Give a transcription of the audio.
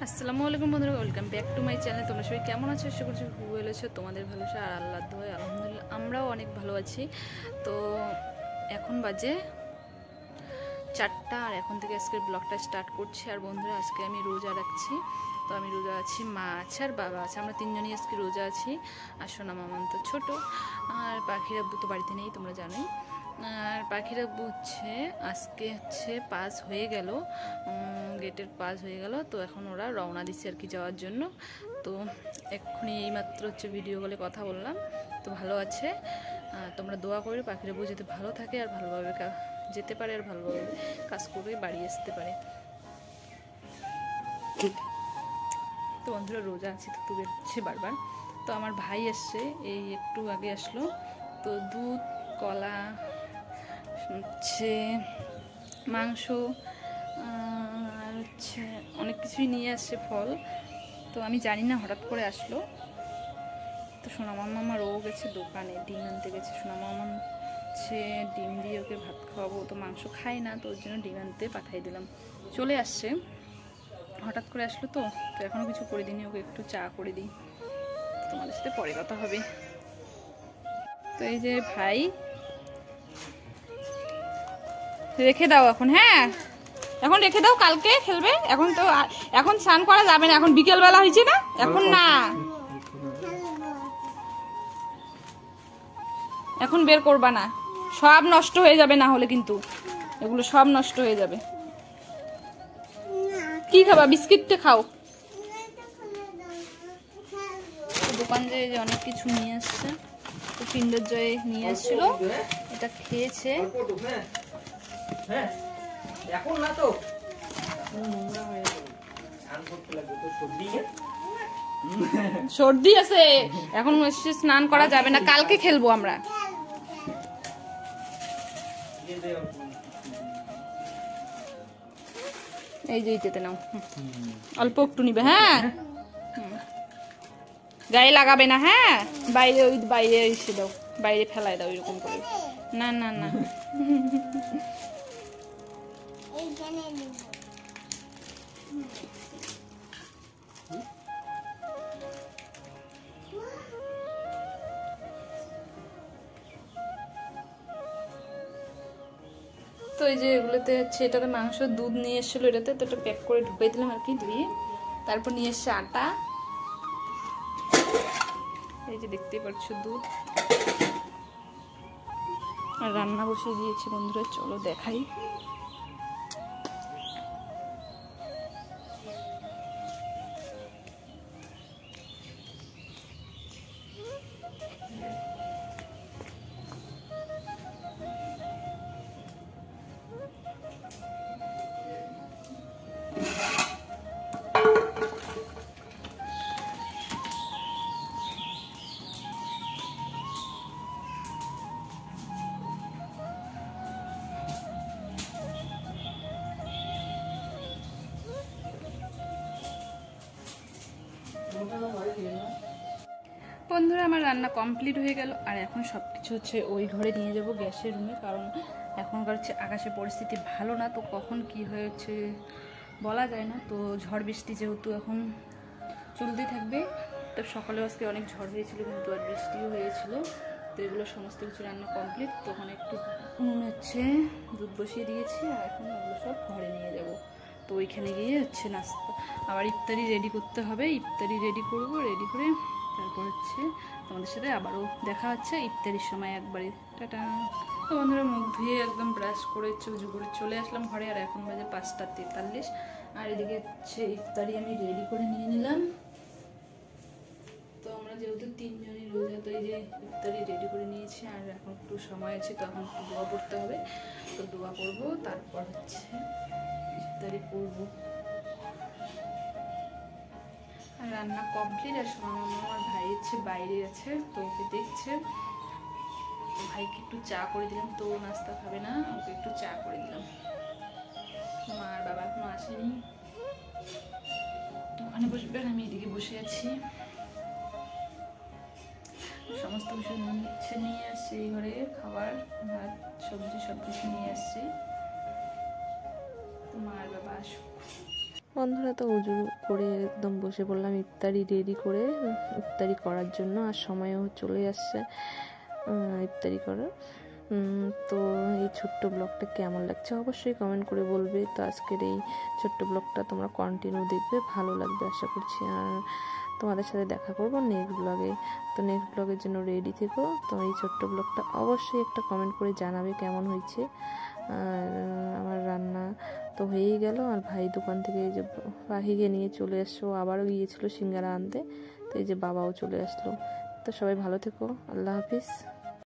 আসসালামু আলাইকুম বন্ধুরা, welcome back to my channel. তোমরা সবাই কেমন আছো? আশা করছি খুব ভালো আছো। তোমাদের ভালোবাসা আর আল্লাহর দোয়ায় আলহামদুলিল্লাহ আমরাও অনেক ভালো আছি। তো এখন বাজে 4টা আর এখন থেকে আজকের ব্লগটা স্টার্ট করছি। আর বন্ধুরা, আজকে আমি রোজা রাখছি। তো আমি রোজা আছি, মা আছে আর বাবা আছে, আমরা তিনজনই আজকে রোজা আছি। আর সোনা মামান তো ছোটো, আর পাখির আব্বু তো বাড়িতে নেই, তোমরা জানোই। আর পাখির আব্বু আজকে পাস হয়ে গেল, গেটের পাস হয়ে গেল। তো এখন ওরা রওনা দিচ্ছে আর কি যাওয়ার জন্য। তো এক্ষুনি এইমাত্র ভিডিও কলে কথা বললাম। তো ভালো আছে, তোমরা দোয়া করে পাখির আব্বু যাতে ভালো থাকে আর ভালোভাবে যেতে পারে আর ভালোভাবে কাজ করে বাড়ি আসতে পারে। তো বন্ধুরা, রোজা আছে তো বেরোচ্ছে বারবার। তো আমার ভাই আসছে, এই একটু আগে আসলো। তো দুধ, কলা, মাংস আর অনেক কিছুই নিয়ে আসছে, ফল। তো আমি জানি না, হঠাৎ করে আসলো। তো সোনা মামা ও গেছে দোকানে, ডিম আনতে গেছে। সোনা মামা ডিম দিয়ে ওকে ভাত খাওয়াবো, তো মাংস খাই না, তো ওর জন্য ডিম আনতে পাঠিয়ে দিলাম। চলে আসছে, হঠাৎ করে আসলো। তো এখনও কিছু করে দিইনি, ওকে একটু চা করে দিই। তোমাদের সাথে পরে কথা হবে। তো এই যে ভাই, রেখে দাও এখন। হ্যাঁ, এখন রেখে দাও, কালকে খেলবে। এখন তো এখন স্নান করা যাবে না, এখন বিকেল বেলা হয়েছে না, এখন না, এখন বের করবা না, সব নষ্ট হয়ে যাবে। না হলে কিন্তু এগুলো সব নষ্ট হয়ে যাবে। কি খাবা? বিস্কিটটা খাও। দোকান যে অনেক কিছু নিয়ে আসছে, তো কিন্ডার জয় নিয়ে আসছিল, এটা খেয়েছে। এখন না তো সর্দি আছে, এখন স্নান করা যাবে না, কালকে খেলবো আমরা। এই যে এইটাতে নাও, অল্প একটু নিবে। হ্যাঁ, গায়ে লাগাবে না। হ্যাঁ, বাইরে ওই বাইরে এসে দাও, বাইরে ফেলায় দাও এরকম করে। না না না, তো এই যে এগুলোতে এটাতে মাংস, দুধ নিয়ে এসেছিলো এটাতে, তো এটা প্যাক করে ঢুকাই দিলাম আর কি, ধুয়ে। তারপর নিয়ে এসছে আটা, এই যে দেখতেই পাচ্ছ দুধ। আর রান্না বসিয়ে দিয়েছি বন্ধুরা, চলো দেখাই। বন্ধুরা, আমার রান্না কমপ্লিট হয়ে গেল। আর এখন সব কিছু ওই ঘরে নিয়ে যাব, গ্যাসের রুমে। কারণ এখনকার আকাশের পরিস্থিতি ভালো না, তো কখন কি হয়েছে বলা যায় না। তো ঝড় বৃষ্টি যেহেতু এখন চলতেই থাকবে। তো সকালে আজকে অনেক ঝড় হয়েছিল, কিন্তু আর বৃষ্টিও হয়েছিল। তো এগুলো সমস্ত কিছু রান্না কমপ্লিট। তখন একটু দুধ বসিয়ে দিয়েছি, আর এখন এগুলো সব ঘরে নিয়ে যাব। তো ওইখানে গিয়ে নাস্তা, আবার ইফতারি রেডি করতে হবে। ইফতারি রেডি করব, রেডি করে তারপর তোমাদের সাথে আবারও দেখা হচ্ছে ইফতারির সময় একবারে। টাটা। তো বন্ধুরা, মুখ ধুয়ে একদম ব্রাশ করে উজু করে চলে আসলাম ঘরে। আর এখন বাজে 5টা 43। আর এদিকে ইফতারি আমি রেডি করে নিয়ে নিলাম। তো আমরা যেহেতু তিনজনই রোজা, তো এই যে ইফতারি রেডি করে নিয়েছি। আর এখন একটু সময় আছে, তো এখন একটু দোয়া পড়তে হবে। তো দোয়া করবো, তারপর ইফতারি করবো। আর রান্না কমপ্লিট। আর সোনা মামা আমার ভাই বাইরে আছে, তো ওকে দেখছে। তো ভাইকে একটু চা করে দিলাম, তো নাস্তা খাবে না, ওকে একটু চা করে দিলাম। মা আর বাবা এখনো আসেনি, ওখানে বসবে আর আমি এদিকে বসে আছি। সমস্ত কিছু নিয়ে আসছি এই ঘরে, খাবার, ভাত, সবজি সব কিছু নিয়ে আসছি। তো মা আর বাবা আসুক। বন্ধুরা তো উজু করে একদম বসে পড়লাম ইফতারি রেডি করে, ইফতারি করার জন্য। আর সময়ও চলে আসছে ইফতারি করার। তো এই ছোট্ট ব্লগটা কেমন লাগছে অবশ্যই কমেন্ট করে বলবে। তো আজকের এই ছোট্ট ব্লগটা তোমরা কন্টিনিউ দেখবে, ভালো লাগবে আশা করছি। আর তোমাদের সাথে দেখা করবো নেক্সট ব্লগে। তো নেক্সট ব্লগের জন্য রেডি থেকো। তো এই ছোট্ট ব্লগটা অবশ্যই একটা কমেন্ট করে জানাবে কেমন হয়েছে। আর আমার রান্না তো হয়েই গেল। আর ভাই দোকান থেকে এই যে পাখিকে নিয়ে চলে আসলো, আবারও গিয়েছিল সিঙ্গারা আনতে। তো এই যে বাবাও চলে আসলো। তো সবাই ভালো থেকো, আল্লাহ হাফিজ।